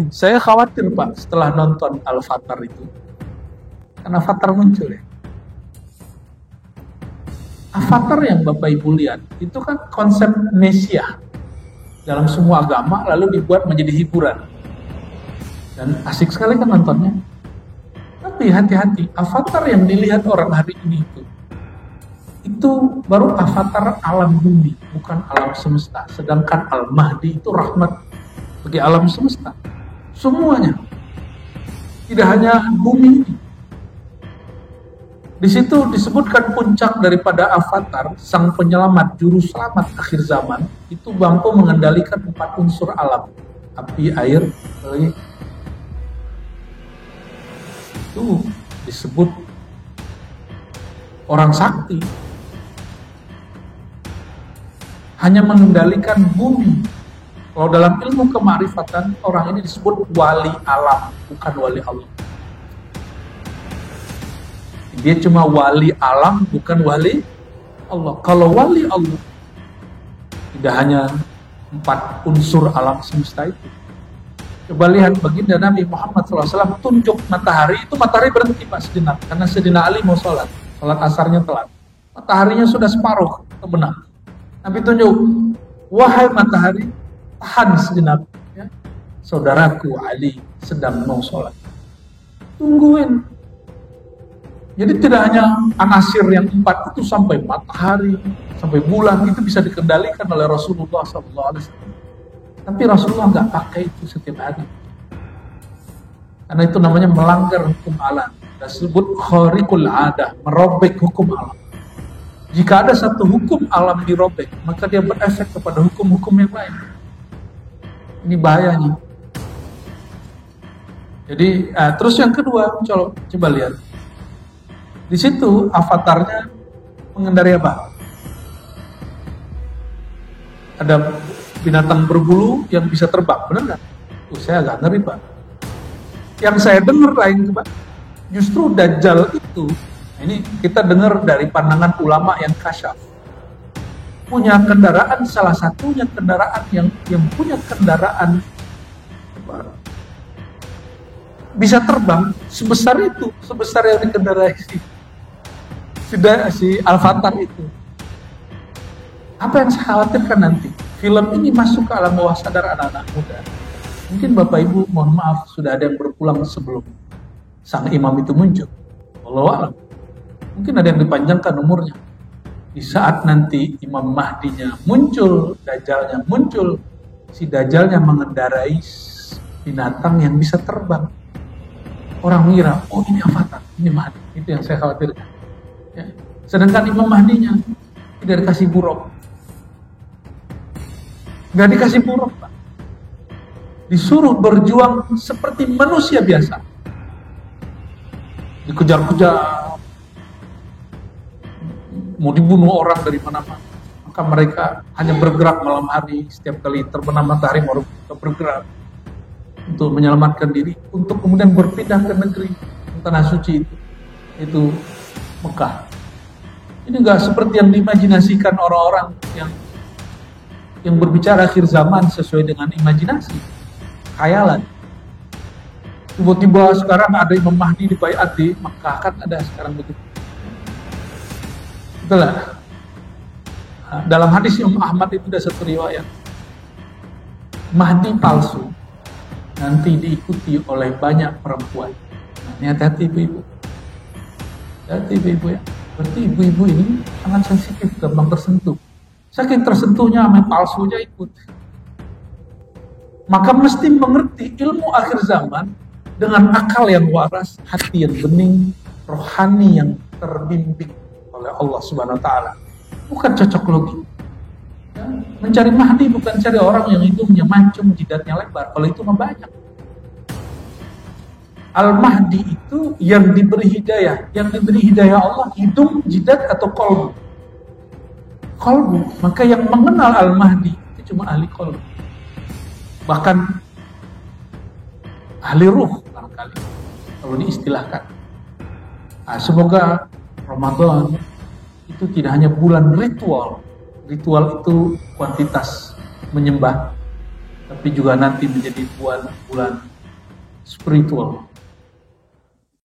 Saya khawatir Pak setelah nonton Al-Fatar itu. Karena Avatar muncul ya. Avatar yang Bapak Ibu lihat itu kan konsep Mesiah dalam semua agama lalu dibuat menjadi hiburan. Dan asik sekali kan nontonnya. Tapi hati-hati, Avatar yang dilihat orang hari ini itu baru avatar alam bumi, bukan alam semesta. Sedangkan Al-Mahdi itu rahmat bagi alam semesta. Semuanya. Tidak hanya bumi ini. Di situ disebutkan puncak daripada avatar, sang penyelamat, juru selamat akhir zaman, itu mampu mengendalikan 4 unsur alam. Api, air, air. Itu disebut orang sakti. Hanya mengendalikan bumi. Kalau dalam ilmu kemarifatan, orang ini disebut wali alam, bukan wali Allah. Dia cuma wali alam, bukan wali Allah. Kalau wali Allah, tidak hanya 4 unsur alam semesta itu. Coba lihat baginda Nabi Muhammad SAW tunjuk matahari, itu matahari berhenti Pak sejenak, karena Sayyidina Ali mau sholat asarnya telat. Mataharinya sudah separuh terbenam. Nabi tunjuk, wahai matahari, tahan sejenak. Ya. Saudaraku Ali sedang mau sholat. Tungguin. Jadi tidak hanya anasir yang 4 itu sampai matahari, sampai bulan itu bisa dikendalikan oleh Rasulullah SAW. Tapi Rasulullah nggak pakai itu setiap hari. Karena itu namanya melanggar hukum alam. Disebut khariqul adah, merobek hukum alam. Jika ada satu hukum alam dirobek, maka dia berefek kepada hukum-hukum yang lain. Ini bahayanya. Jadi, terus yang kedua, coba lihat. Di situ avatarnya mengendarai apa? Ada binatang berbulu yang bisa terbang, benar nggak? Saya agak ngeri Pak. Yang saya dengar lain Pak, justru Dajjal itu, ini kita dengar dari pandangan ulama yang kasyaf, punya kendaraan, salah satunya kendaraan yang punya kendaraan bisa terbang sebesar itu, sebesar yang dikendarai si Al-Fatar itu. Apa yang saya khawatirkan nanti? Film ini masuk ke alam bawah sadar anak-anak muda. Mungkin Bapak Ibu, mohon maaf, sudah ada yang berpulang sebelum sang imam itu muncul. Wallahu a'lam. Mungkin ada yang dipanjangkan umurnya. Di saat nanti Imam Mahdinya muncul, Dajjalnya muncul, si Dajjalnya mengendarai binatang yang bisa terbang. Orang mengira, oh ini Avatar, ini Mahdi. Itu yang saya khawatirkan. Ya. Sedangkan Imam Mahdinya tidak dikasih buruk, nggak dikasih buruk Pak, disuruh berjuang seperti manusia biasa, dikejar-kejar, mau dibunuh orang dari mana-mana, maka mereka hanya bergerak malam hari, setiap kali terbenam matahari baru bergerak untuk menyelamatkan diri, untuk kemudian berpindah ke negeri tanah suci itu Mekah. Ini enggak seperti yang diimajinasikan orang-orang yang berbicara akhir zaman sesuai dengan imajinasi, khayalan. Tiba-tiba sekarang ada Imam Mahdi di baiat di Mekah, kan ada sekarang begitu. Itulah. Dalam hadis Imam Ahmad itu ada satu riwayat, Mahdi palsu nanti diikuti oleh banyak perempuan. Nah, ini hati-hati ibu-ibu. Hati ibu-ibu ya. Berarti ibu-ibu ini sangat sensitif, gampang tersentuh. Saking tersentuhnya sama palsunya ikut. Maka mesti mengerti ilmu akhir zaman dengan akal yang waras, hati yang bening, rohani yang terbimbing oleh Allah Subhanahu wa taala. Bukan cocok logi. Ya, mencari Mahdi bukan cari orang yang hidungnya mancung, jidatnya lebar. Kalau itu mah banyak. Al-Mahdi itu yang diberi hidayah. Yang diberi hidayah Allah, hidung, jidat, atau kolbu. Kolbu. Maka yang mengenal Al-Mahdi itu cuma ahli kolbu. Bahkan ahli ruh barangkali, kalau diistilahkan. Nah, semoga Ramadan itu tidak hanya bulan ritual. Ritual itu kuantitas menyembah. tapi juga nanti menjadi bulan spiritual.